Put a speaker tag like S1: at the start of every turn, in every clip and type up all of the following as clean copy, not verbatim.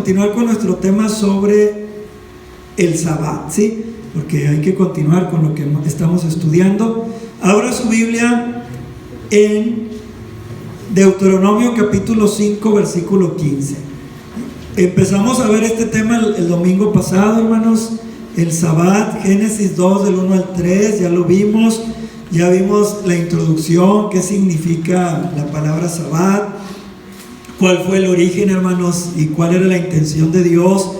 S1: continuar con nuestro tema sobre el Sabbat, ¿sí? Porque hay que continuar con lo que estamos estudiando. Abra su Biblia en Deuteronomio capítulo 5, versículo 15. Empezamos a ver este tema el domingo pasado, hermanos. El Sabbat, Génesis 2, del 1 al 3, ya lo vimos. Ya vimos la introducción, qué significa la palabra Sabbat, cuál fue el origen, hermanos, y cuál era la intención de Dios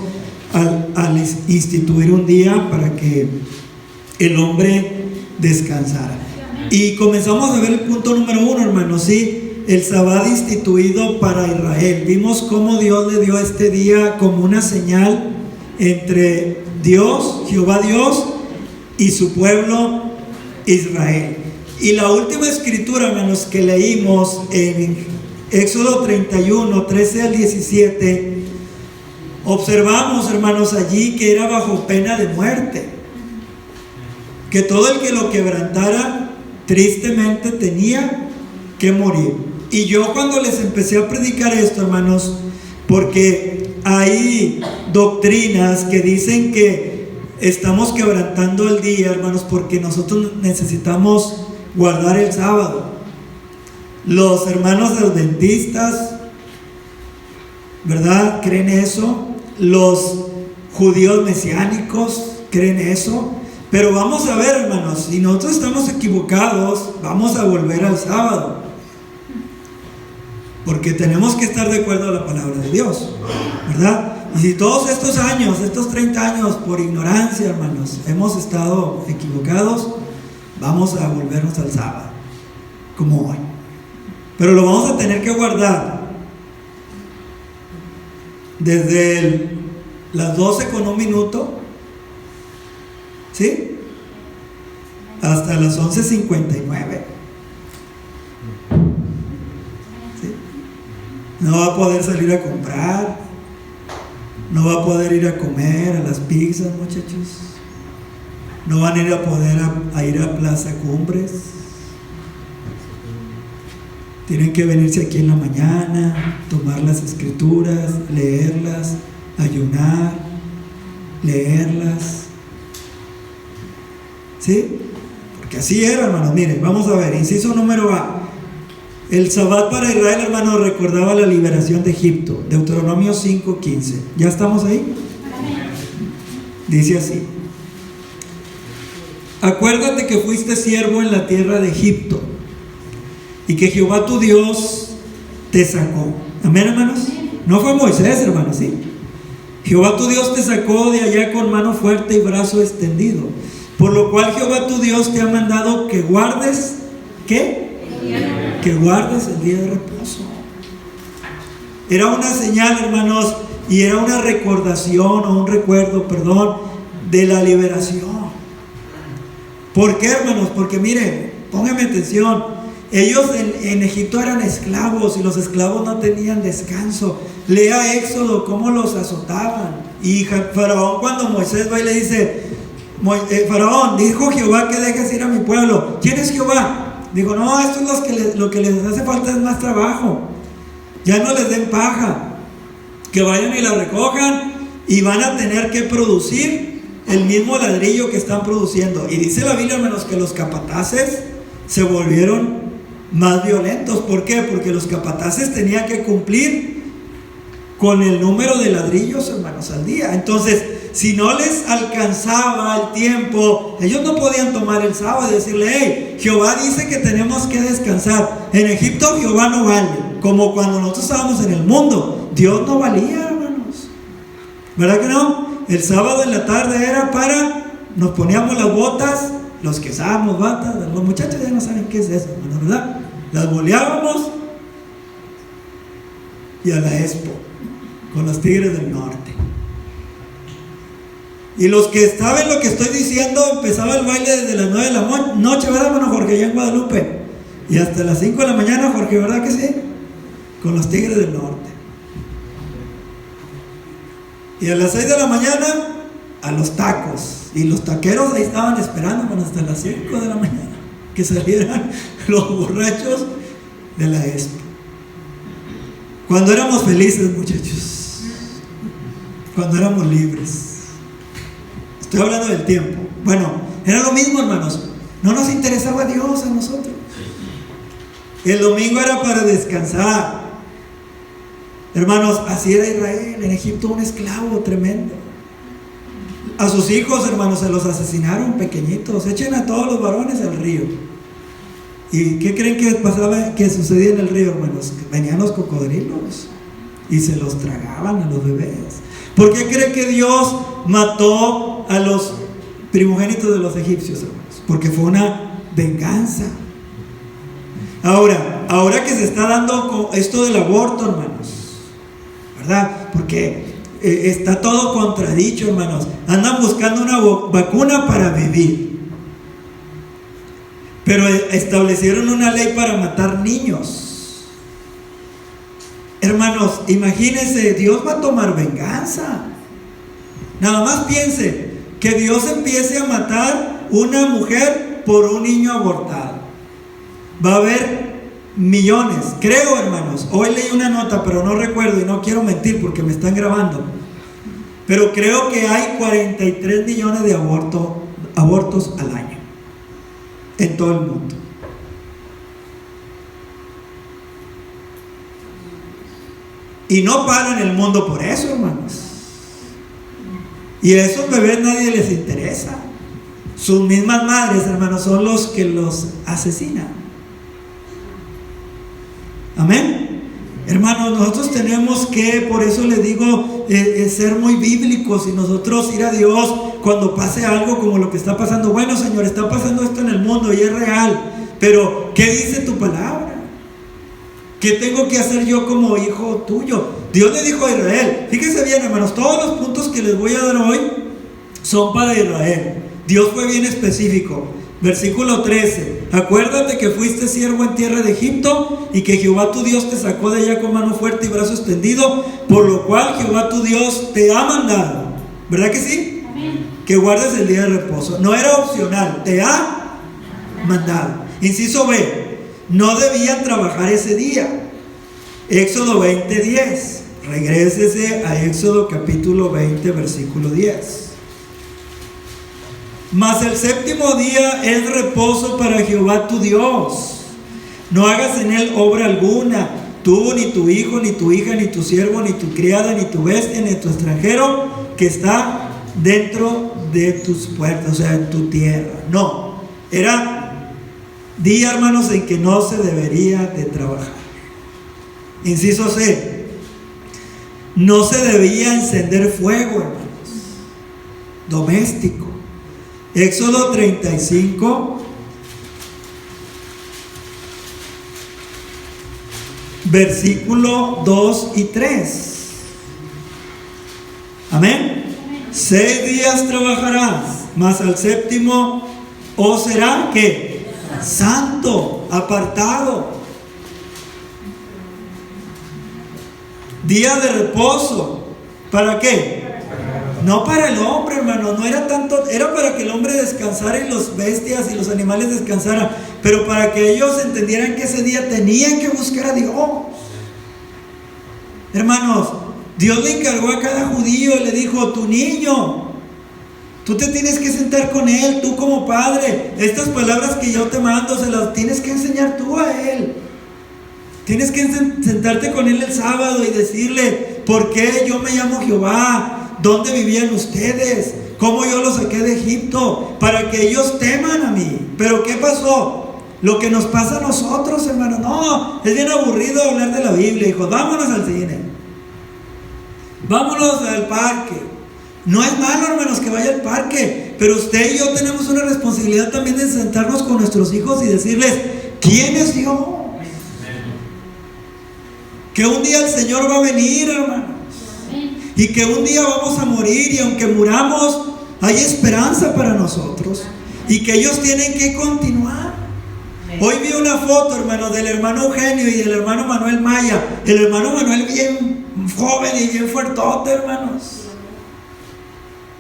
S1: al instituir un día para que el hombre descansara. Y comenzamos a ver el punto número 1, hermanos, ¿sí? El Sabbat instituido para Israel. Vimos cómo Dios le dio este día como una señal entre Dios, Jehová Dios, y su pueblo Israel. Y la última escritura, hermanos, que leímos en Éxodo 31, 13 al 17, observamos, hermanos, allí que era bajo pena de muerte, que todo el que lo quebrantara tristemente tenía que morir. Y yo cuando les empecé a predicar esto, hermanos, porque hay doctrinas que dicen que estamos quebrantando el día, hermanos, porque nosotros necesitamos guardar el sábado. Los hermanos adventistas, ¿verdad?, creen eso. Los judíos mesiánicos creen eso. Pero vamos a ver, hermanos, si nosotros estamos equivocados, vamos a volver al sábado, porque tenemos que estar de acuerdo a la palabra de Dios, ¿verdad? Y si todos estos años, estos 30 años, por ignorancia, hermanos, hemos estado equivocados, vamos a volvernos al sábado, como hoy. Pero lo vamos a tener que guardar desde las 12 con un minuto, ¿sí?, hasta las 11:59. ¿Sí? No va a poder salir a comprar, no va a poder ir a comer a las pizzas, muchachos. No van a ir a poder ir a Plaza Cumbres. Tienen que venirse aquí en la mañana, tomar las escrituras, leerlas, ayunar, leerlas. ¿Sí? Porque así era, hermanos. Miren, vamos a ver, inciso número A. El Sabbat para Israel, hermanos, recordaba la liberación de Egipto. Deuteronomio 5:15. ¿Ya estamos ahí? Dice así: acuérdate que fuiste siervo en la tierra de Egipto y que Jehová tu Dios te sacó. Amén, hermanos. No fue Moisés, hermanos, ¿sí? Jehová tu Dios te sacó de allá con mano fuerte y brazo extendido, por lo cual Jehová tu Dios te ha mandado que guardes, ¿qué? Que guardes el día de reposo. Era una señal, hermanos, y era una recordación o un recuerdo, perdón, de la liberación. ¿Por qué, hermanos? Porque miren, pónganme atención, ellos en Egipto eran esclavos y los esclavos no tenían descanso. Lea Éxodo cómo los azotaban. Y Faraón, cuando Moisés va y le dice: Faraón, dijo Jehová que dejes ir a mi pueblo. ¿Quién es Jehová? Digo, no, esto es lo que les hace falta es más trabajo. Ya no les den paja, que vayan y la recojan y van a tener que producir el mismo ladrillo que están produciendo. Y dice la Biblia, hermanos, que los capataces se volvieron más violentos. ¿Por qué? Porque los capataces tenían que cumplir con el número de ladrillos, hermanos, al día. Entonces, si no les alcanzaba el tiempo, ellos no podían tomar el sábado y decirle: hey, Jehová dice que tenemos que descansar. En Egipto Jehová no vale, como cuando nosotros estábamos en el mundo. Dios no valía, hermanos, ¿verdad que no? El sábado en la tarde era para, nos poníamos las botas, los que usábamos batas, los muchachos ya no saben qué es eso, hermanos, ¿verdad? Las boleábamos y a la expo con los Tigres del Norte. Y los que saben lo que estoy diciendo, empezaba el baile desde las 9 de la noche, ¿verdad, hermano Jorge? Allá en Guadalupe. Y hasta las 5 de la mañana, Jorge, ¿verdad que sí? Con los Tigres del Norte. Y a las 6 de la mañana, a los tacos. Y los taqueros ahí estaban esperando, hermano, hasta las 5 de la mañana, que salieran los borrachos de la expo. Cuando éramos felices, muchachos. cuando éramos libres. Estoy hablando del tiempo. Bueno, era lo mismo, hermanos. No nos interesaba Dios a nosotros. El domingo era para descansar. Hermanos, así era Israel. En Egipto un esclavo tremendo. A sus hijos, hermanos, se los asesinaron pequeñitos. Echen a todos los varones al río. ¿Y qué creen que pasaba, que sucedía en el río, hermanos? Venían los cocodrilos y se los tragaban a los bebés. ¿Por qué creen que Dios mató a los primogénitos de los egipcios, hermanos? Porque fue una venganza. Ahora que se está dando esto del aborto, hermanos, ¿verdad? Porque está todo contradicho, hermanos. Andan buscando una vacuna para vivir, pero establecieron una ley para matar niños. Hermanos, imagínense, Dios va a tomar venganza. Nada más piense que Dios empiece a matar una mujer por un niño abortado. Va a haber millones, creo, hermanos. Hoy leí una nota, pero no recuerdo y no quiero mentir porque me están grabando. Pero creo que hay 43 millones de abortos al año en todo el mundo. Y no paran el mundo por eso, hermanos. Y a esos bebés nadie les interesa. Sus mismas madres, hermanos, son los que los asesinan. Amén. Hermanos, nosotros tenemos que, por eso les digo, ser muy bíblicos y nosotros ir a Dios cuando pase algo como lo que está pasando. Bueno, Señor, está pasando esto en el mundo y es real, pero ¿qué dice tu palabra? ¿Qué tengo que hacer yo como hijo tuyo? Dios le dijo a Israel, fíjense bien, hermanos, todos los puntos que les voy a dar hoy son para Israel. Dios fue bien específico. Versículo 13: acuérdate que fuiste siervo en tierra de Egipto y que Jehová tu Dios te sacó de allá con mano fuerte y brazo extendido, por lo cual Jehová tu Dios te ha mandado. ¿Verdad que sí? Amén. Que guardes el día de reposo. No era opcional, te ha mandado. Inciso B: no debían trabajar ese día. Éxodo 20:10. Regrésese a Éxodo capítulo 20, versículo 10. Mas el séptimo día es reposo para Jehová tu Dios. No hagas en él obra alguna, tú, ni tu hijo, ni tu hija, ni tu siervo, ni tu criada, ni tu bestia, ni tu extranjero que está dentro de tus puertas, o sea, en tu tierra. No, era día, hermanos, en que no se debería de trabajar. Inciso C: no se debía encender fuego, hermanos, doméstico. Éxodo 35, versículo 2 y 3. Amén. 6 días trabajarás, mas al séptimo os será ¿qué? Santo, apartado. Día de reposo. ¿Para qué? No para el hombre, hermano, no era tanto, era para que el hombre descansara y los bestias y los animales descansaran, pero para que ellos entendieran que ese día tenían que buscar a Dios. Hermanos, Dios le encargó a cada judío y le dijo: tu niño, tú te tienes que sentar con él, tú como padre, estas palabras que yo te mando se las tienes que enseñar tú a él. Tienes que sentarte con él el sábado y decirle: ¿por qué yo me llamo Jehová? ¿Dónde vivían ustedes? ¿Cómo yo los saqué de Egipto? Para que ellos teman a mí. Pero ¿qué pasó? Lo que nos pasa a nosotros, hermanos. No, es bien aburrido hablar de la Biblia, hijos. Vámonos al cine, vámonos al parque. No es malo, hermanos, que vaya al parque, pero usted y yo tenemos una responsabilidad también de sentarnos con nuestros hijos y decirles: ¿quién es Dios? Que un día el Señor va a venir, hermanos, y que un día vamos a morir, y aunque muramos hay esperanza para nosotros, y que ellos tienen que continuar. Hoy vi una foto, hermanos, del hermano Eugenio y del hermano Manuel Maya. El hermano Manuel bien joven y bien fuertote, hermanos.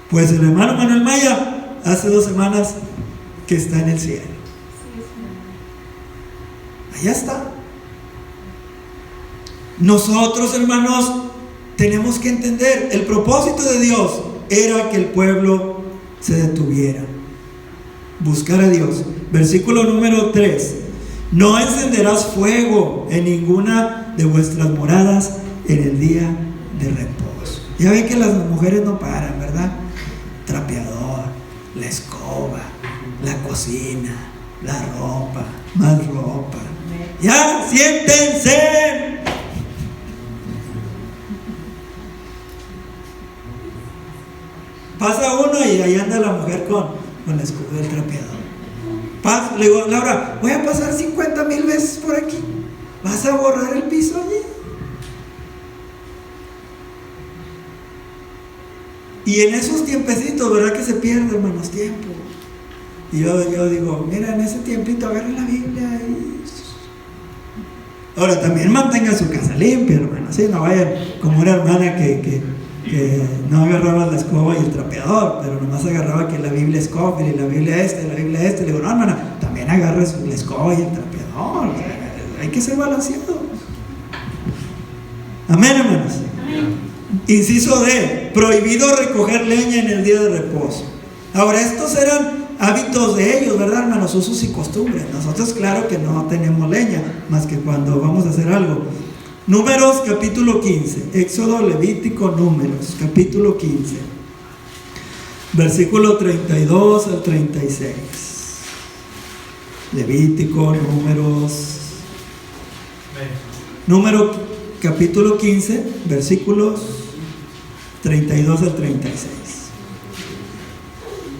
S1: Pues el hermano Manuel Maya hace 2 semanas que está en el cielo. Allá está. Nosotros, hermanos, tenemos que entender, el propósito de Dios era que el pueblo se detuviera, buscar a Dios. Versículo número 3: no encenderás fuego en ninguna de vuestras moradas en el día de reposo. Ya ven que las mujeres no paran, ¿verdad? Trapeador, la escoba, la cocina, la ropa, más ropa. ¡Ya, siéntense! Pasa uno y ahí anda la mujer con la escoba del trapeador. Le digo, Laura, voy a pasar 50,000 veces por aquí. ¿Vas a borrar el piso allí? Y en esos tiempecitos, ¿verdad que se pierde, hermanos, tiempo? Y yo digo, mira, en ese tiempito agarren la Biblia y... Ahora, también mantengan su casa limpia, hermanos, ¿sí? No vayan como una hermana que no agarraba la escoba y el trapeador, pero nomás agarraba que la Biblia escoba y la Biblia esta. Le digo, no, hermana, también agarres la escoba y el trapeador. O sea, hay que ser balanceado. Amén, hermanos. Amén. Inciso D: prohibido recoger leña en el día de reposo. Ahora, estos eran hábitos de ellos, ¿verdad, hermanos? Usos y costumbres. Nosotros, claro que no tenemos leña, más que cuando vamos a hacer algo. Números capítulo 15, Éxodo, Levítico, Números capítulo 15, versículo 32 al 36. Levítico, Número capítulo 15, versículos 32 al 36.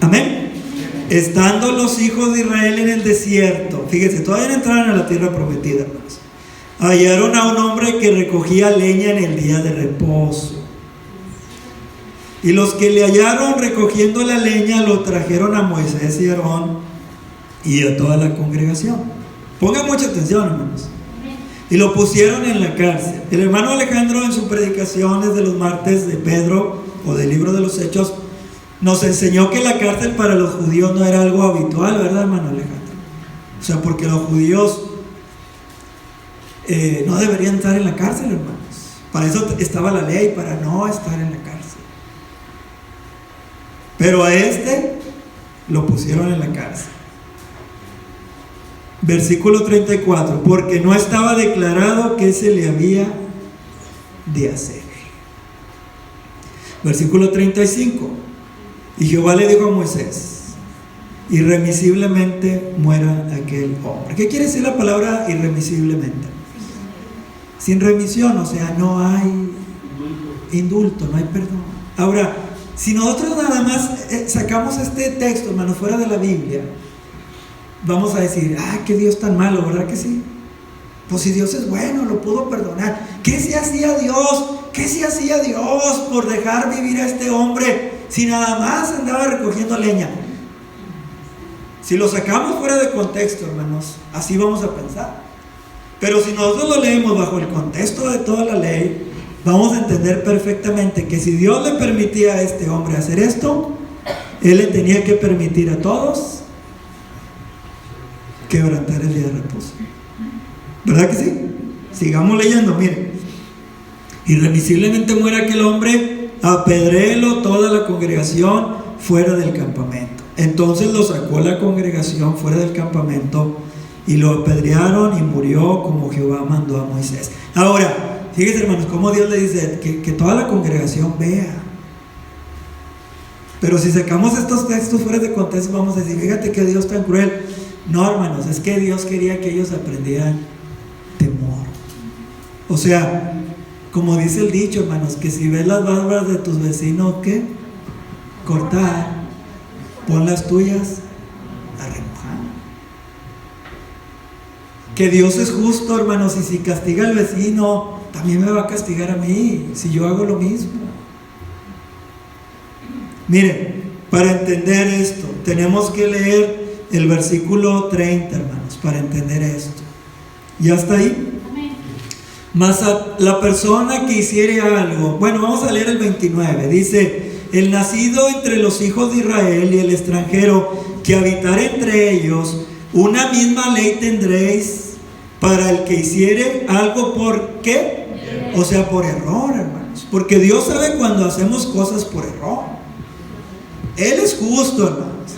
S1: Amén. Estando los hijos de Israel en el desierto, fíjense, todavía no entraron a la tierra prometida, hermanos, hallaron a un hombre que recogía leña en el día de reposo. Y los que le hallaron recogiendo la leña lo trajeron a Moisés y Aarón y a toda la congregación. Pongan mucha atención, hermanos. Y lo pusieron en la cárcel. El hermano Alejandro, en sus predicaciones de los martes de Pedro o del libro de los Hechos, nos enseñó que la cárcel para los judíos no era algo habitual, ¿verdad, hermano Alejandro? O sea, porque los judíos no deberían estar en la cárcel, hermanos. Para eso estaba la ley, para no estar en la cárcel. Pero a este lo pusieron en la cárcel. Versículo 34: porque no estaba declarado qué se le había de hacer. Versículo 35: y Jehová le dijo a Moisés: irremisiblemente muera aquel hombre. ¿Qué quiere decir la palabra irremisiblemente? Sin remisión, o sea, no hay indulto, no hay perdón. Ahora, si nosotros nada más sacamos este texto, hermanos, fuera de la Biblia, vamos a decir, qué Dios tan malo, ¿verdad que sí? Pues si Dios es bueno, lo pudo perdonar. ¿Qué se hacía Dios? ¿Qué se hacía Dios por dejar vivir a este hombre si nada más andaba recogiendo leña? Si lo sacamos fuera de contexto, hermanos, así vamos a pensar. Pero si nosotros lo leemos bajo el contexto de toda la ley, vamos a entender perfectamente que si Dios le permitía a este hombre hacer esto, Él le tenía que permitir a todos quebrantar el día de reposo. ¿Verdad que sí? Sigamos leyendo, miren. Irremisiblemente muere aquel hombre, apedréelo toda la congregación fuera del campamento. Entonces lo sacó la congregación fuera del campamento y lo apedrearon y murió como Jehová mandó a Moisés. Ahora, fíjense, hermanos, cómo Dios le dice que toda la congregación vea. Pero si sacamos estos textos fuera de contexto, vamos a decir, fíjate que Dios tan cruel. No, hermanos, es que Dios quería que ellos aprendieran temor. O sea, como dice el dicho, hermanos, que si ves las barbas de tus vecinos, ¿qué? Cortar, pon las tuyas a remojar. Que Dios es justo, hermanos, y si castiga al vecino, también me va a castigar a mí, si yo hago lo mismo. Miren, para entender esto, tenemos que leer el versículo 30, hermanos, para entender esto. ¿Ya está ahí? Amén. Mas a la persona que hiciere algo, bueno, vamos a leer el 29, dice: el nacido entre los hijos de Israel y el extranjero que habitar entre ellos, una misma ley tendréis para el que hiciere algo. ¿Por qué? O sea, por error, hermano. hermanos, porque Dios sabe cuando hacemos cosas por error. Él es justo, hermanos,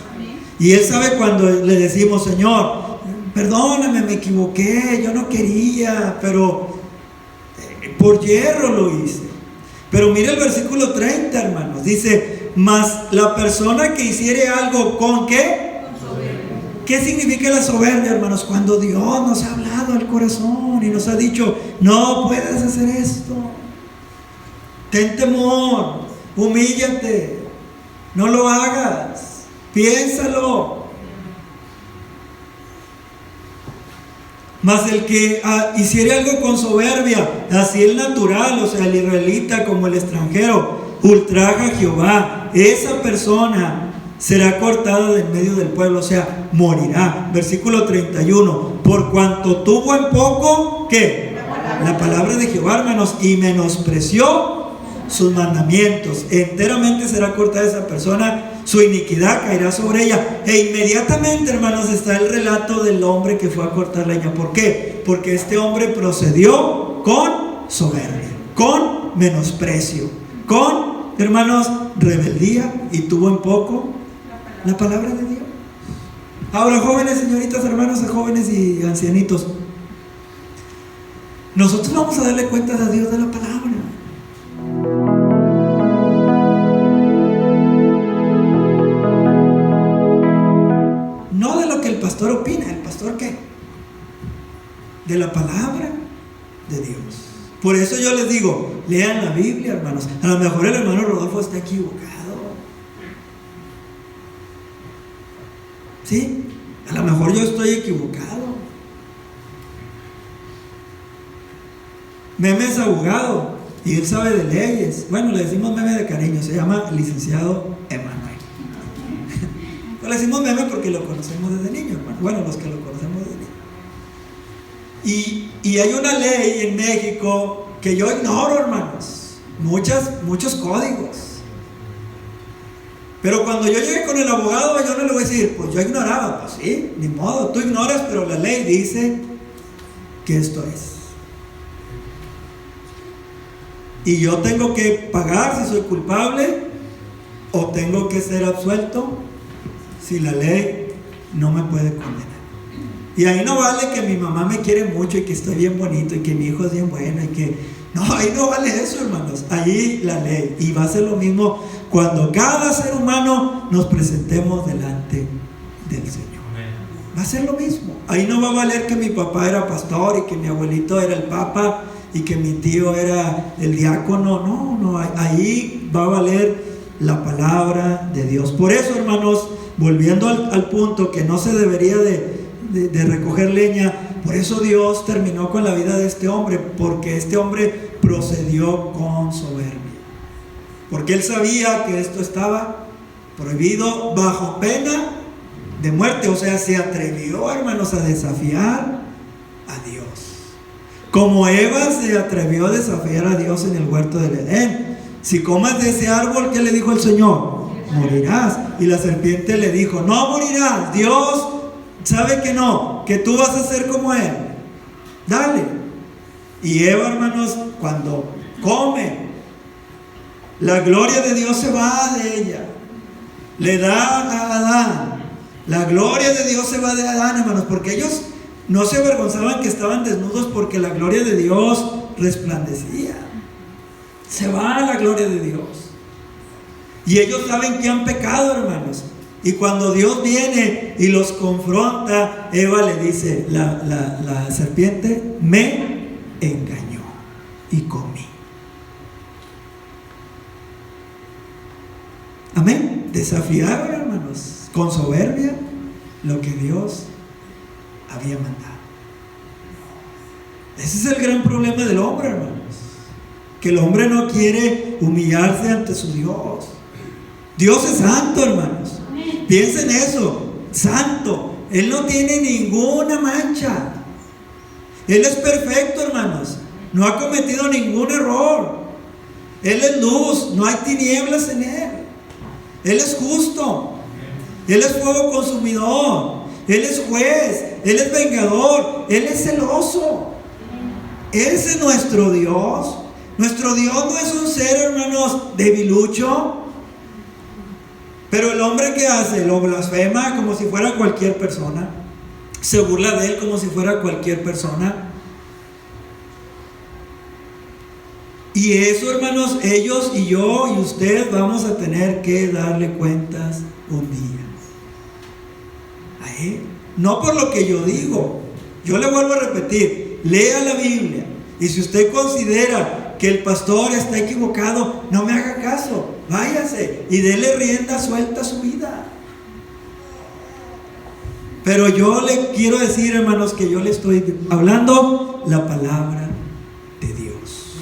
S1: y Él sabe cuando le decimos: Señor, perdóname, me equivoqué, yo no quería, pero por hierro lo hice. Pero mire el versículo 30, hermanos, dice: mas la persona que hiciere algo ¿con qué? Con soberbia. ¿Qué significa la soberbia, hermanos? Cuando Dios nos ha hablado al corazón y nos ha dicho: no puedes hacer esto, ten temor, humíllate, no lo hagas, piénsalo. Mas el que hiciere algo con soberbia, así el natural, o sea, el israelita como el extranjero, ultraja a Jehová, esa persona será cortada de en medio del pueblo, o sea, morirá. Versículo 31, por cuanto tuvo en poco, ¿qué? La palabra de Jehová, hermanos, y menospreció sus mandamientos, enteramente será cortada esa persona, su iniquidad caerá sobre ella. E inmediatamente, hermanos, está el relato del hombre que fue a cortar leña. ¿Por qué? Porque este hombre procedió con soberbia, con menosprecio, con, hermanos, rebeldía, y tuvo en poco la palabra de Dios. Ahora, jóvenes, señoritas, hermanos, jóvenes y ancianitos, nosotros vamos a darle cuentas a Dios de la palabra. No de lo que el pastor opina. ¿El pastor qué? De la palabra de Dios. Por eso yo les digo, lean la Biblia, hermanos. A lo mejor el hermano Rodolfo está equivocado, ¿sí? A lo mejor yo estoy equivocado. Meme es abogado y él sabe de leyes. Bueno, le decimos Meme de cariño, se llama licenciado Emanuel. Le decimos Meme porque lo conocemos desde niño, hermano. Bueno, los que lo conocemos desde niño. Y hay una ley en México que yo ignoro, hermanos. Muchos códigos. Pero cuando yo llegue con el abogado, yo no le voy a decir: pues yo ignoraba. Pues sí, ni modo, tú ignoras, pero la ley dice que esto es. Y yo tengo que pagar si soy culpable, o tengo que ser absuelto si la ley no me puede condenar. Y ahí no vale que mi mamá me quiere mucho y que estoy bien bonito y que mi hijo es bien bueno y que... No, ahí no vale eso, hermanos. Ahí la ley. Y va a ser lo mismo cuando cada ser humano nos presentemos delante del Señor. Va a ser lo mismo. Ahí no va a valer que mi papá era pastor y que mi abuelito era el papa y que mi tío era el diácono. No, ahí va a valer la palabra de Dios. Por eso, hermanos, volviendo al punto que no se debería de recoger leña, por eso Dios terminó con la vida de este hombre, porque este hombre procedió con soberbia, porque él sabía que esto estaba prohibido bajo pena de muerte. O sea, se atrevió, hermanos, a desafiar a Dios, como Eva se atrevió a desafiar a Dios en el huerto del Edén. Si comes de ese árbol, ¿qué le dijo el Señor? Morirás. Y la serpiente le dijo: no morirás. Dios sabe que no, que tú vas a ser como Él. Dale. Y Eva, hermanos, cuando come, la gloria de Dios se va de ella, le da a Adán. La gloria de Dios se va de Adán, hermanos, porque ellos no se avergonzaban que estaban desnudos, porque la gloria de Dios resplandecía. Se va la gloria de Dios. Y ellos saben que han pecado, hermanos. Y cuando Dios viene y los confronta, Eva le dice: la serpiente me engañó y comí. Amén. Desafiaron, hermanos, con soberbia lo que Dios había mandado. Ese es el gran problema del hombre, hermanos, que el hombre no quiere humillarse ante su Dios. Dios es santo, hermanos. Piensen eso, santo. Él no tiene ninguna mancha. Él es perfecto, hermanos. No ha cometido ningún error. Él es luz, no hay tinieblas en Él. Él es justo. Él es fuego consumidor. Él es juez. Él es vengador. Él es celoso. Ese es nuestro Dios. Nuestro Dios no es un ser, hermanos, debilucho. Pero el hombre que hace, lo blasfema como si fuera cualquier persona. Se burla de él como si fuera cualquier persona. Y eso, hermanos, ellos y yo y usted vamos a tener que darle cuentas un día a él. No por lo que yo digo. Yo le vuelvo a repetir, lea la Biblia. Y si usted considera que el pastor está equivocado, no me haga caso. Váyase y dele rienda suelta a su vida. Pero yo le quiero decir, hermanos, que yo le estoy hablando la palabra de Dios.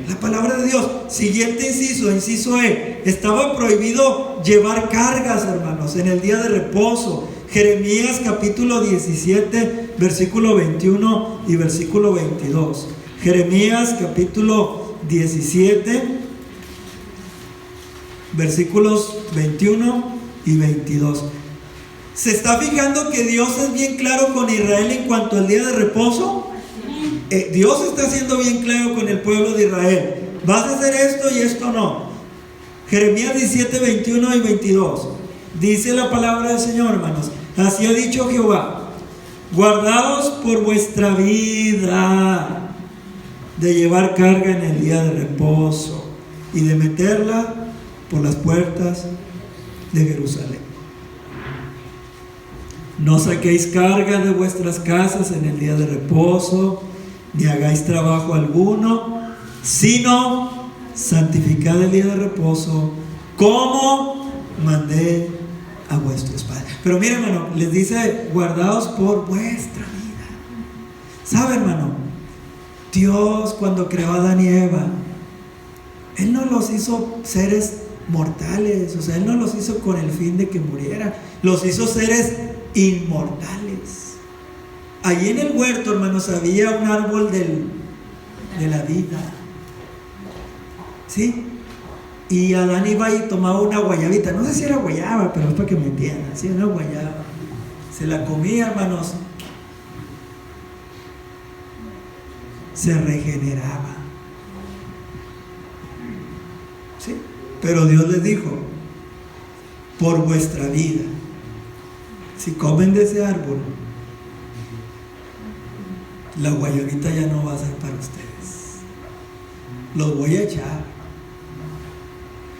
S1: La palabra de Dios. Siguiente inciso E. Estaba prohibido llevar cargas, hermanos, en el día de reposo. Jeremías capítulo 17, versículo 21 y versículo 22. Jeremías capítulo 17, versículos 21 y 22. ¿Se está fijando que Dios es bien claro con Israel en cuanto al día de reposo? Dios está siendo bien claro con el pueblo de Israel. Vas a hacer esto y esto no. Jeremías 17, 21 y 22. Dice la palabra del Señor, hermanos. Así ha dicho Jehová: guardaos por vuestra vida de llevar carga en el día de reposo y de meterla por las puertas de Jerusalén. No saquéis carga de vuestras casas en el día de reposo, ni hagáis trabajo alguno, sino santificad el día de reposo, como mandé a vuestros padres. Pero mire, hermano, les dice: guardaos por vuestra vida. ¿Sabe, hermano? Dios, cuando creó a Adán y Eva, Él no los hizo seres mortales. O sea, Él no los hizo con el fin de que murieran. Los hizo seres inmortales. Allí en el huerto, hermanos, había un árbol de la vida. ¿Sí? Y Adán iba y tomaba una guayabita. No sé si era guayaba, pero es para que me entiendan. Sí, una guayaba. Se la comía, hermanos. Se regeneraba. ¿Sí? Pero Dios les dijo: por vuestra vida, si comen de ese árbol, la guayabita ya no va a ser para ustedes. Los voy a echar.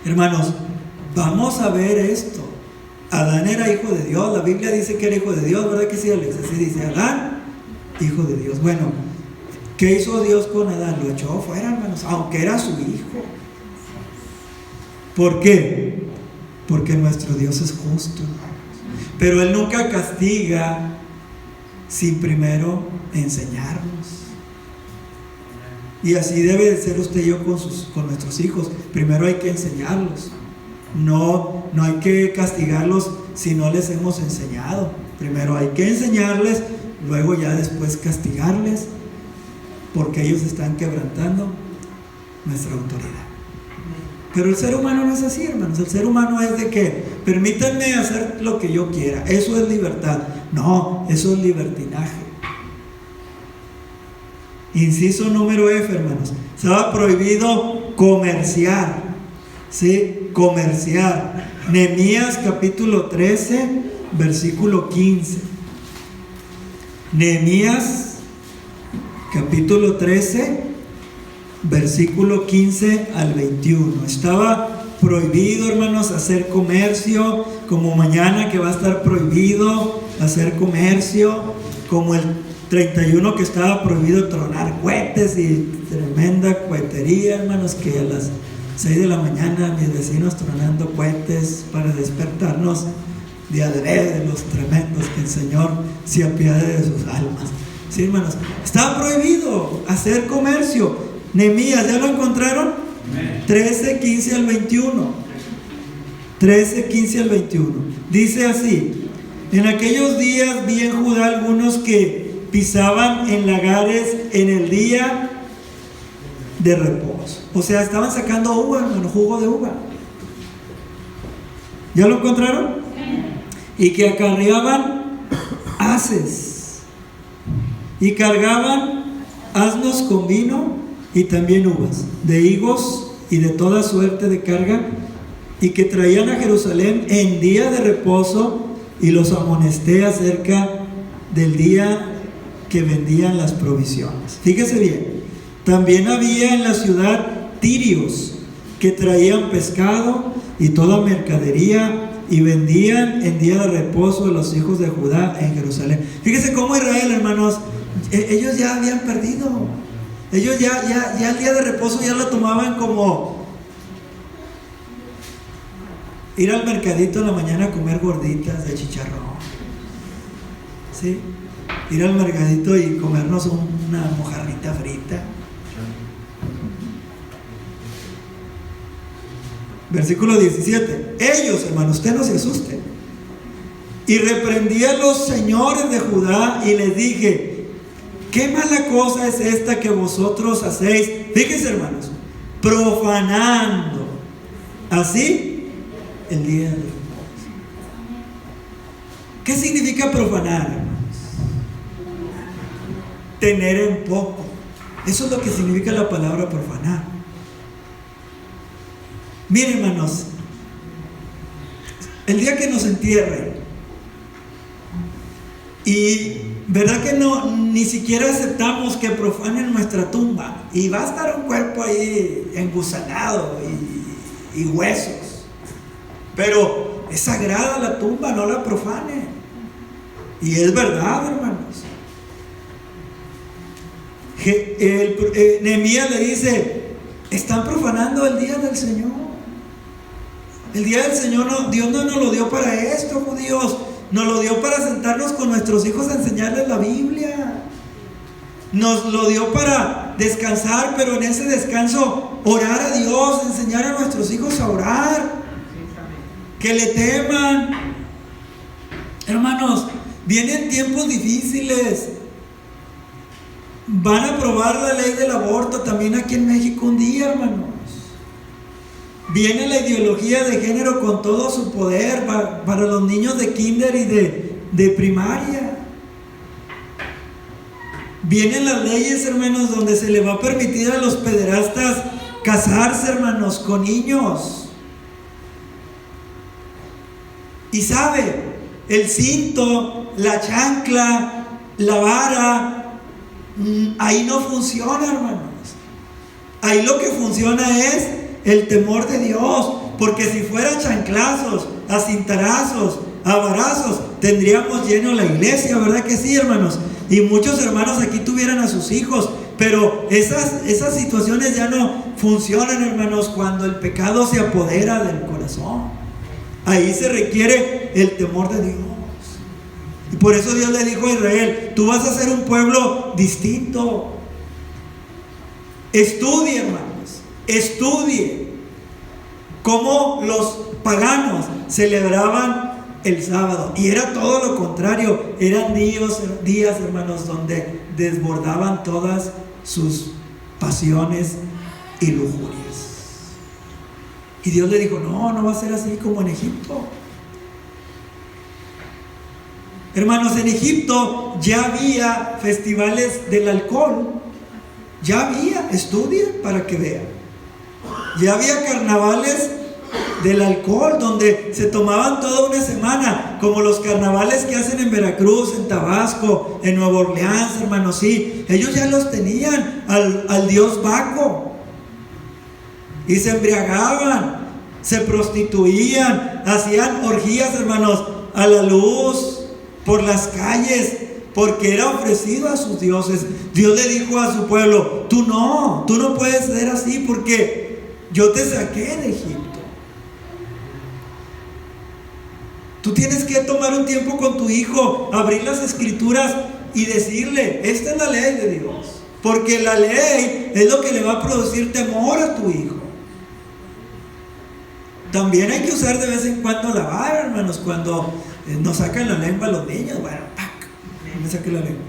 S1: Hermanos, vamos a ver esto. Adán era hijo de Dios. La Biblia dice que era hijo de Dios, ¿verdad que sí, Alex? Así dice: Adán, hijo de Dios. Bueno, ¿qué hizo Dios con Adán? Lo echó fuera, hermanos, aunque era su hijo. ¿Por qué? Porque nuestro Dios es justo. Pero Él nunca castiga sin primero enseñarnos. Y así debe de ser usted y yo con nuestros hijos. Primero hay que enseñarlos. No hay que castigarlos si no les hemos enseñado. Primero hay que enseñarles, luego ya después castigarles, porque ellos están quebrantando nuestra autoridad. Pero el ser humano no es así, hermanos. El ser humano es de que permítanme hacer lo que yo quiera. Eso es libertad. No, eso es libertinaje. Inciso número F, hermanos. Estaba prohibido comerciar. ¿Sí? Comerciar. Nehemías capítulo 13, versículo 15. Nehemías capítulo 13, versículo 15 al 21. Estaba prohibido, hermanos, hacer comercio, como mañana que va a estar prohibido hacer comercio, como el 31 que estaba prohibido tronar cohetes, y tremenda cohetería, hermanos, que a las 6 de la mañana mis vecinos tronando cohetes para despertarnos de adrede de los tremendos, que el Señor se apiade de sus almas. Sí, hermanos, estaba prohibido hacer comercio. Nehemías, ¿ya lo encontraron? 13, 15 al 21. 13, 15 al 21. Dice así: en aquellos días vi en Judá algunos que pisaban en lagares en el día de reposo. O sea, estaban sacando uva, hermano, jugo de uva. ¿Ya lo encontraron? Y que acarreaban haces y cargaban asnos con vino y también uvas, de higos y de toda suerte de carga, y que traían a Jerusalén en día de reposo, y los amonesté acerca del día que vendían las provisiones. Fíjese bien, también había en la ciudad tirios que traían pescado y toda mercadería, y vendían en día de reposo los hijos de Judá en Jerusalén. Fíjese cómo Israel, hermanos, ellos ya habían perdido. Ellos ya el día de reposo ya lo tomaban como ir al mercadito en la mañana a comer gorditas de chicharrón, ¿sí? Ir al mercadito y comernos una mojarrita frita. Versículo 17. Ellos, hermanos, usted no se asuste. Y reprendí a los señores de Judá y les dije: ¿qué mala cosa es esta que vosotros hacéis? Fíjense, hermanos, profanando así el día de reposo. ¿Qué significa profanar, hermanos? Tener en poco. Eso es lo que significa la palabra profanar. Miren, hermanos, el día que nos entierren, y verdad que ni siquiera aceptamos que profanen nuestra tumba, y va a estar un cuerpo ahí engusanado y huesos, pero es sagrada la tumba, no la profanen. Y es verdad, hermanos. Nehemías le dice: están profanando el día del Señor. El día del Señor, Dios no nos lo dio para esto, judíos. Nos lo dio para sentarnos con nuestros hijos a enseñarles la Biblia. Nos lo dio para descansar, pero en ese descanso orar a Dios, enseñar a nuestros hijos a orar, que le teman. Hermanos, vienen tiempos difíciles. Van a aprobar la ley del aborto también aquí en México un día, hermanos. Viene la ideología de género con todo su poder para los niños de kinder y de primaria. Vienen las leyes, hermanos, donde se le va a permitir a los pederastas casarse, hermanos, con niños. Y sabe, el cinto, la chancla, la vara, ahí no funciona, hermanos. Ahí lo que funciona es el temor de Dios, porque si fuera chanclazos, a cintarazos, a varazos, tendríamos lleno la iglesia, ¿verdad que sí, hermanos? Y muchos hermanos aquí tuvieran a sus hijos, pero esas situaciones ya no funcionan, hermanos, cuando el pecado se apodera del corazón. Ahí se requiere el temor de Dios. Y por eso Dios le dijo a Israel: tú vas a ser un pueblo distinto. Estudie, hermanos. Estudie cómo los paganos celebraban el sábado, y era todo lo contrario. Eran días, hermanos, donde desbordaban todas sus pasiones y lujurias. Y Dios le dijo: no va a ser así como en Egipto. Hermanos, en Egipto ya había festivales del alcohol. Ya había, estudie para que vean. Ya había carnavales del alcohol donde se tomaban toda una semana, como los carnavales que hacen en Veracruz, en Tabasco, en Nueva Orleans, hermanos. Sí, ellos ya los tenían al dios Baco, y se embriagaban, se prostituían, hacían orgías, hermanos, a la luz, por las calles, porque era ofrecido a sus dioses. Dios le dijo a su pueblo: tú no puedes ser así, porque yo te saqué de Egipto. Tú tienes que tomar un tiempo con tu hijo, abrir las escrituras y decirle: esta es la ley de Dios, porque la ley es lo que le va a producir temor a tu hijo. También hay que usar de vez en cuando la vara, hermanos, cuando nos sacan la lengua los niños. Bueno, ¡pac! Me saqué la lengua.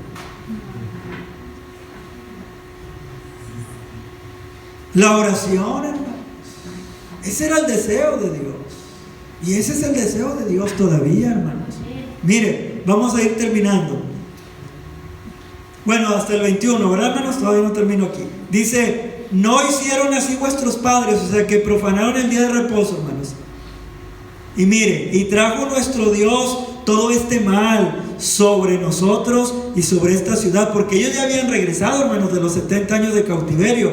S1: La oración, hermanos, ese era el deseo de Dios, y ese es el deseo de Dios todavía, hermanos. Mire, vamos a ir terminando. Bueno, hasta el 21, ¿verdad, hermanos? Todavía no termino aquí. Dice, no hicieron así vuestros padres, o sea que profanaron el día de reposo, hermanos. Y mire, y trajo nuestro Dios todo este mal sobre nosotros y sobre esta ciudad, porque ellos ya habían regresado, hermanos, de los 70 años de cautiverio.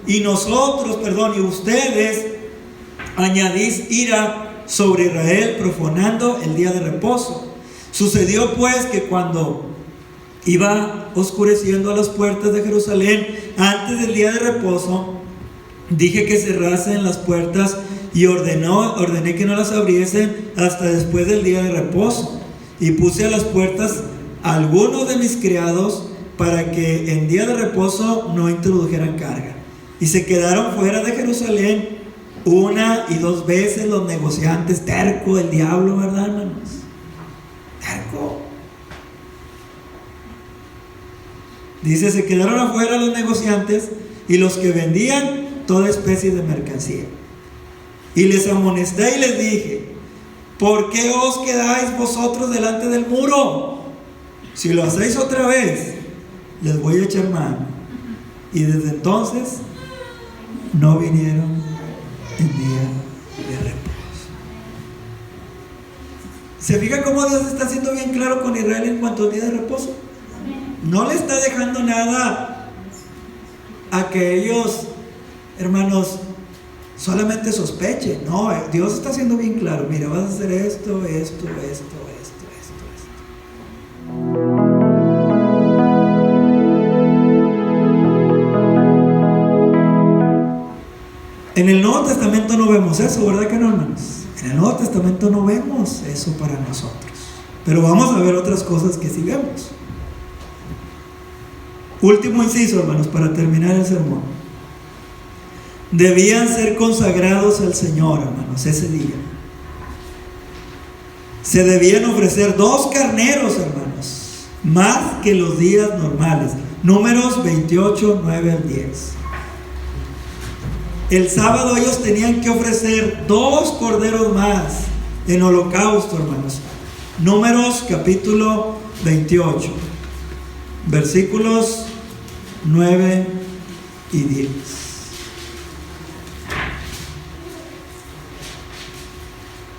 S1: Y nosotros, y ustedes añadís ira sobre Israel, profanando el día de reposo. Sucedió pues que cuando iba oscureciendo a las puertas de Jerusalén, antes del día de reposo, dije que cerrasen las puertas y ordené que no las abriesen hasta después del día de reposo. Y puse a las puertas a algunos de mis criados para que en día de reposo no introdujeran carga. Y se quedaron fuera de Jerusalén 1 y 2 veces los negociantes. Terco el diablo, ¿verdad, hermanos? Terco. Dice, se quedaron afuera los negociantes y los que vendían toda especie de mercancía. Y les amonesté y les dije, ¿por qué os quedáis vosotros delante del muro? Si lo hacéis otra vez, les voy a echar mano. Y desde entonces no vinieron en día de reposo. ¿Se fija cómo Dios está siendo bien claro con Israel en cuanto al día de reposo? No le está dejando nada a que ellos, hermanos, solamente sospechen. No, Dios está siendo bien claro. Mira, vas a hacer esto. En el Nuevo Testamento no vemos eso, ¿verdad que no, hermanos? En el Nuevo Testamento no vemos eso para nosotros. Pero vamos a ver otras cosas que sí vemos. Último inciso, hermanos, para terminar el sermón. Debían ser consagrados al Señor, hermanos, ese día. Se debían ofrecer 2 carneros, hermanos, más que los días normales. Números 28, 9 al 10. El sábado ellos tenían que ofrecer 2 corderos más en holocausto, hermanos. Números capítulo 28, versículos 9 y 10.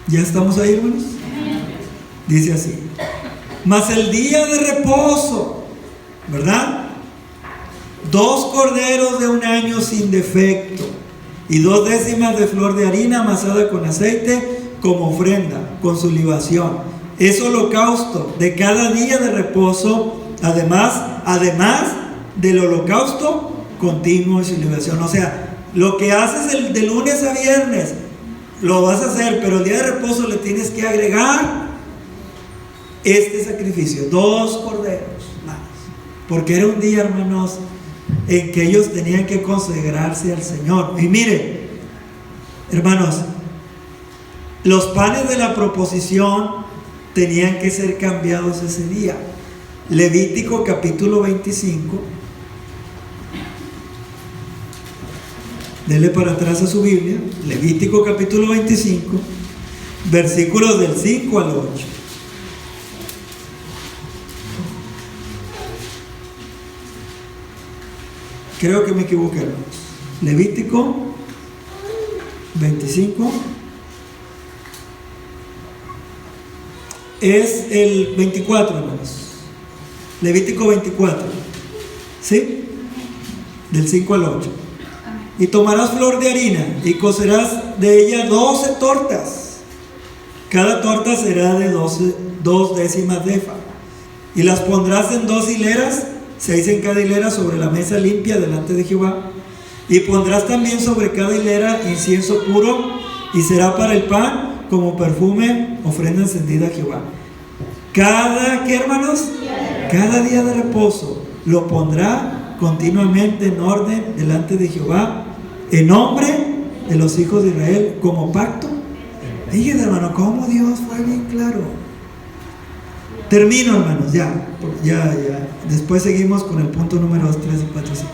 S1: ¿Ya estamos ahí, hermanos? Dice así: mas el día de reposo, ¿verdad? 2 corderos de 1 año sin defecto y 2 décimas de flor de harina amasada con aceite como ofrenda con su libación. Es holocausto de cada día de reposo, además del holocausto continuo y su libación. O sea, lo que haces de lunes a viernes lo vas a hacer, pero el día de reposo le tienes que agregar este sacrificio, 2 corderos más, porque era un día, hermanos, en que ellos tenían que consagrarse al Señor. Y mire, hermanos, los panes de la proposición tenían que ser cambiados ese día. Levítico capítulo 25. Dele para atrás a su Biblia. Levítico capítulo 25, versículos del 5 al 8. Creo que me equivoqué, hermanos. Levítico 25 es el 24, hermanos. Levítico 24, ¿sí? Del 5 al 8. Y tomarás flor de harina y cocerás de ella 12 tortas. Cada torta será de 2 décimas de efa. Y las pondrás en 2 hileras, 6 en cada hilera, sobre la mesa limpia delante de Jehová. Y pondrás también sobre cada hilera incienso puro, y será para el pan como perfume, ofrenda encendida a Jehová. ¿Qué, hermanos? Cada día de reposo lo pondrá continuamente en orden delante de Jehová, en nombre de los hijos de Israel, como pacto. Fíjense, hermano, cómo Dios fue bien claro. Termino, hermanos, ya. Después seguimos con el punto número 2, 3 y 4, 5.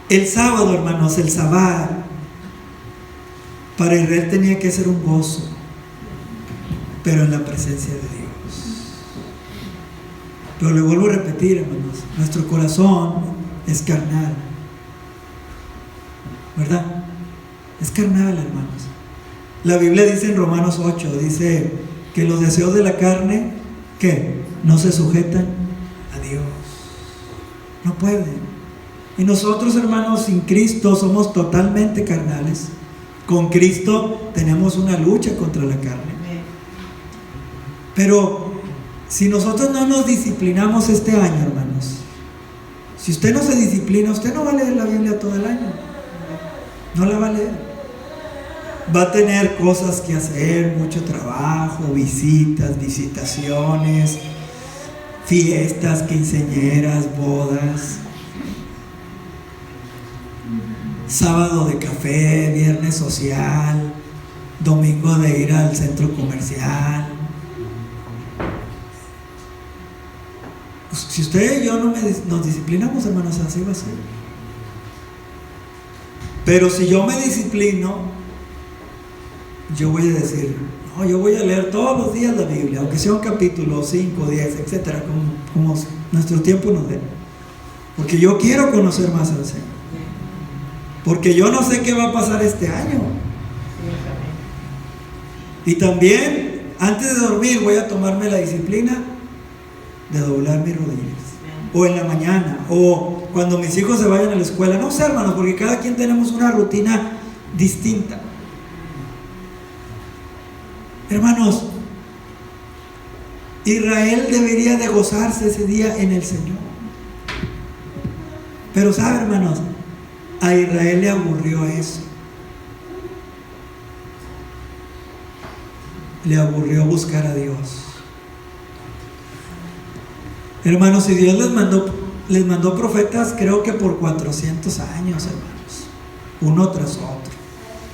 S1: El sábado, hermanos, el sabbat, para Israel tenía que ser un gozo. pero en la presencia de Dios. Pero le vuelvo a repetir, hermanos, nuestro corazón es carnal, ¿verdad? Es carnal, hermanos. La Biblia dice en Romanos 8, dice que los deseos de la carne, ¿qué? No se sujetan a Dios. No pueden. Y nosotros, hermanos, sin Cristo somos totalmente carnales. Con Cristo tenemos una lucha contra la carne. Pero si nosotros no nos disciplinamos este año, hermanos, si usted no se disciplina, usted no va a leer la Biblia todo el año. No la va a leer. Va a tener cosas que hacer, mucho trabajo, visitas, visitaciones, fiestas, quinceañeras, bodas, sábado de café, viernes social, domingo de ir al centro comercial. Si usted y yo nos disciplinamos, hermanos, así va a ser. Pero si yo me disciplino, yo voy a decir, no, yo voy a leer todos los días la Biblia, aunque sea un capítulo, 5, 10, etcétera, como nuestro tiempo nos dé. Porque yo quiero conocer más al Señor. Porque yo no sé qué va a pasar este año. Y también, antes de dormir, voy a tomarme la disciplina de doblar mis rodillas. O en la mañana, o cuando mis hijos se vayan a la escuela. No sé, hermanos, porque cada quien tenemos una rutina distinta. Hermanos, Israel debería de gozarse ese día en el Señor. Pero sabe, hermanos, a Israel le aburrió eso. Le aburrió buscar a Dios. Hermanos, si Dios les mandó profetas, creo que por 400 años, hermanos, uno tras otro.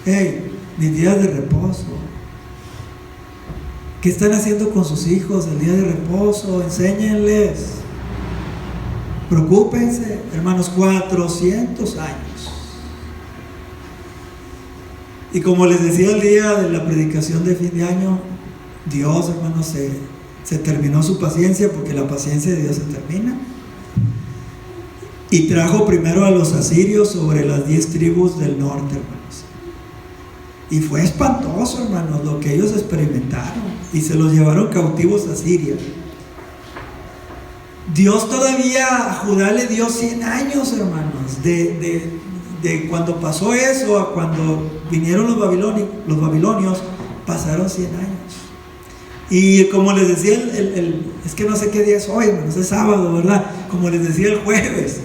S1: Hey, mis días de reposo. ¿Qué están haciendo con sus hijos el día de reposo? Enséñenles. Preocúpense, hermanos, 400 años. Y como les decía el día de la predicación de fin de año, Dios, hermanos, se terminó su paciencia, porque la paciencia de Dios se termina. Y trajo primero a los asirios sobre las 10 tribus del norte, hermanos. Y fue espantoso, hermanos, lo que ellos experimentaron. Y se los llevaron cautivos a Siria. Dios todavía a Judá le dio 100 años, hermanos, de cuando pasó eso a cuando vinieron los babilonios, pasaron 100 años. Y como les decía, es que no sé qué día es hoy, hermanos, es sábado, ¿verdad? Como les decía el jueves,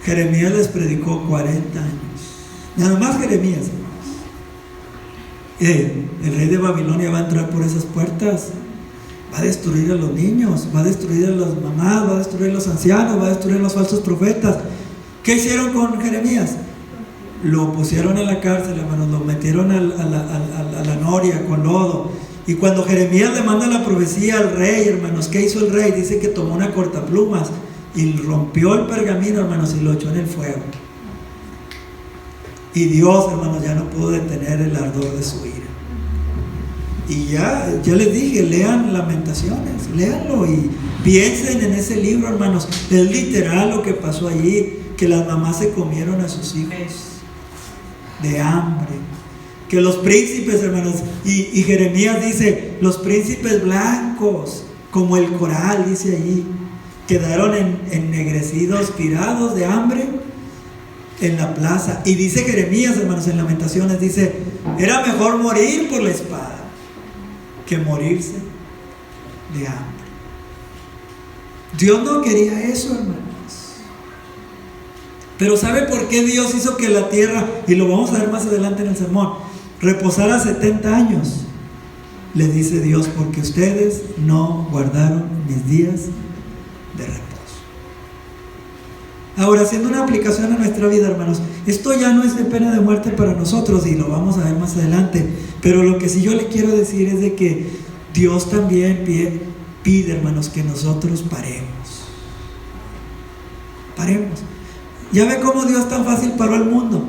S1: Jeremías les predicó 40 años. Nada más Jeremías, hermanos. El rey de Babilonia va a entrar por esas puertas. Va a destruir a los niños, va a destruir a las mamás, va a destruir a los ancianos, va a destruir a los falsos profetas. ¿Qué hicieron con Jeremías? Lo pusieron en la cárcel, hermanos, lo metieron a la noria con lodo. Y cuando Jeremías le manda la profecía al rey, hermanos, ¿qué hizo el rey? Dice que tomó una cortaplumas y rompió el pergamino, hermanos, y lo echó en el fuego. Y Dios, hermanos, ya no pudo detener el ardor de su ira. Y ya les dije, lean Lamentaciones, léanlo y piensen en ese libro, hermanos. Es literal lo que pasó allí, que las mamás se comieron a sus hijos de hambre, que los príncipes, hermanos, y Jeremías dice, los príncipes blancos, como el coral, dice allí, quedaron ennegrecidos, tirados de hambre en la plaza. Y dice Jeremías, hermanos, en Lamentaciones, dice, era mejor morir por la espada que morirse de hambre. Dios no quería eso, hermanos. Pero ¿sabe por qué Dios hizo que la tierra, y lo vamos a ver más adelante en el sermón, reposara 70 años? Le dice Dios, porque ustedes no guardaron mis días de reposo. Ahora, haciendo una aplicación a nuestra vida, hermanos, esto ya no es de pena de muerte para nosotros, y lo vamos a ver más adelante, pero lo que sí yo le quiero decir es de que Dios también pide, hermanos, que nosotros paremos. Ya ve cómo Dios tan fácil paró el mundo,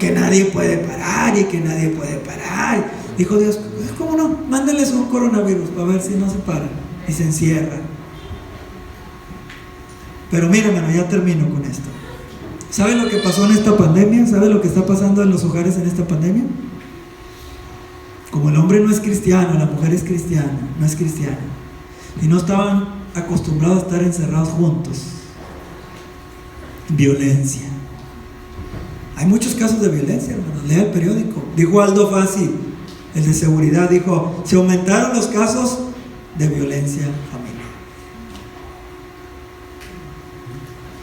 S1: que nadie puede parar y que nadie puede parar, Dijo Dios, ¿cómo no? Mándenles un coronavirus para ver si no se para. Y se encierra. Pero mira, hermano, ya termino con esto. ¿Sabe lo que pasó en esta pandemia? ¿Sabe lo que está pasando en los hogares en esta pandemia? Como el hombre no es cristiano, la mujer es cristiana, no es cristiana, y no estaban acostumbrados a estar encerrados juntos. Violencia. Hay muchos casos de violencia, hermanos. Lea el periódico. Dijo Aldo Fassi, el de seguridad, dijo, se aumentaron los casos de violencia familiar.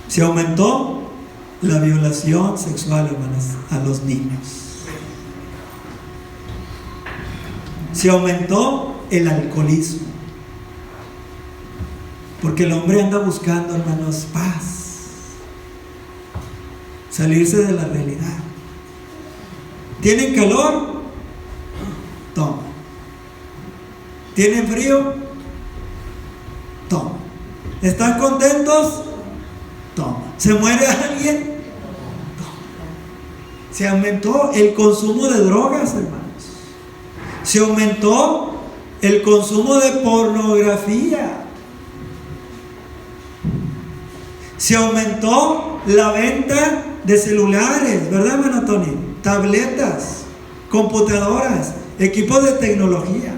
S1: Se aumentó la violación sexual, hermanos, a los niños. Se aumentó el alcoholismo. Porque el hombre anda buscando, hermanos, paz. Salirse de la realidad. ¿Tienen calor? Toma. ¿Tienen frío? Toma. ¿Están contentos? Toma. ¿Se muere alguien? Toma. Se aumentó el consumo de drogas, hermanos. Se aumentó el consumo de pornografía. Se aumentó la venta de celulares, ¿verdad, hermano Tony? Tabletas, computadoras, equipos de tecnología.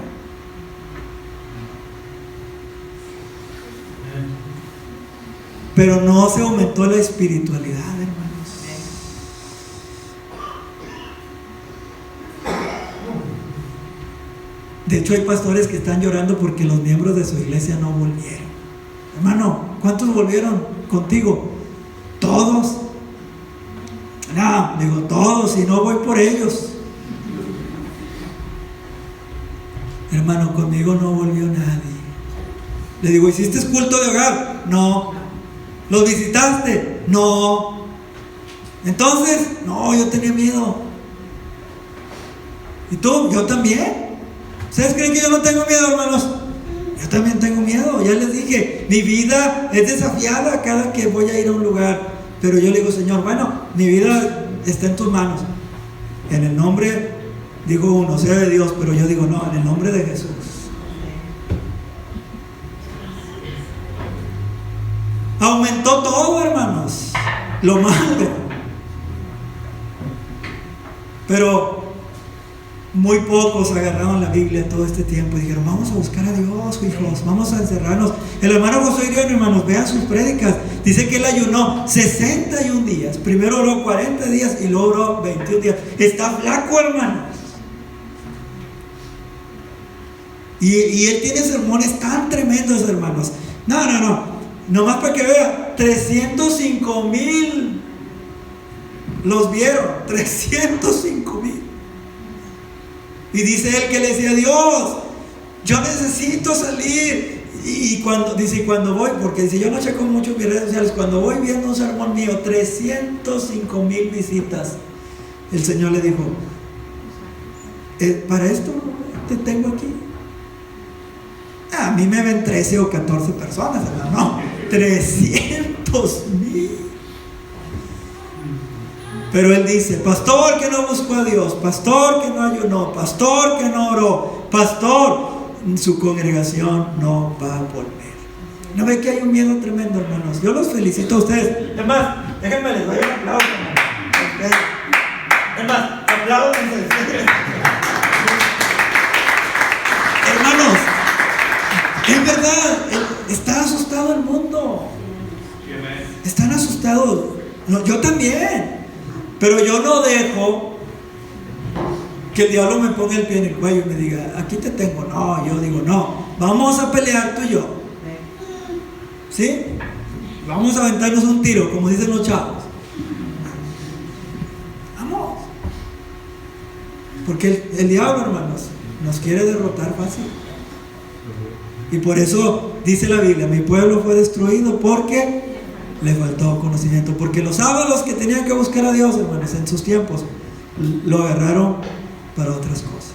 S1: Pero no se aumentó la espiritualidad, hermanos. De hecho, hay pastores que están llorando porque los miembros de su iglesia no volvieron. Hermano, ¿cuántos volvieron contigo? ¿Todos? No, digo todos, y no voy por ellos. Hermano, conmigo no volvió nadie. Le digo, ¿hiciste culto de hogar? No. ¿Los visitaste? No. Entonces, no, yo tenía miedo. ¿Y tú? Yo también. ¿Ustedes creen que yo no tengo miedo, hermanos? Yo también tengo miedo. Ya les dije, mi vida es desafiada cada que voy a ir a un lugar. Pero yo le digo, Señor, bueno, mi vida está en tus manos. En el nombre, digo uno, sea de Dios, pero yo digo, no, en el nombre de Jesús. Aumentó todo, hermanos, lo malo. Pero muy pocos agarraron la Biblia todo este tiempo y dijeron, vamos a buscar a Dios, hijos, vamos a encerrarnos. El hermano José Irión, hermanos, vean sus prédicas. Dice que él ayunó 61 días. Primero oró 40 días y luego oró 21 días. Está flaco, hermanos. Y él tiene sermones tan tremendos, hermanos. No. Nomás para que vea, 305,000 los vieron. 305,000. Y dice él que le decía, Dios, yo necesito salir. Y cuando voy, porque dice, yo no checo mucho mis redes sociales, cuando voy viendo un sermón mío, 305,000 visitas, el Señor le dijo, para esto te tengo aquí. A mí me ven 13 o 14 personas, ¿verdad? No, 300,000. Pero él dice, pastor que no buscó a Dios, pastor que no ayunó, pastor que no oró, pastor, su congregación no va a volver. ¿No ve que hay un miedo tremendo, hermanos? Yo los felicito a ustedes. Es más, déjenme les doy un aplauso, hermanos. Es más, apláudense. Hermanos, es verdad, está asustado el mundo. Están asustados. No, yo también. Pero yo no dejo que el diablo me ponga el pie en el cuello y me diga, aquí te tengo. No, yo digo, no, vamos a pelear tú y yo. ¿Sí? Vamos a aventarnos un tiro, como dicen los chavos. Vamos. Porque el diablo, hermanos, nos quiere derrotar fácil. Y por eso dice la Biblia, mi pueblo fue destruido porque le faltó conocimiento. Porque los sábados que tenían que buscar a Dios, hermanos, en sus tiempos, lo agarraron para otras cosas.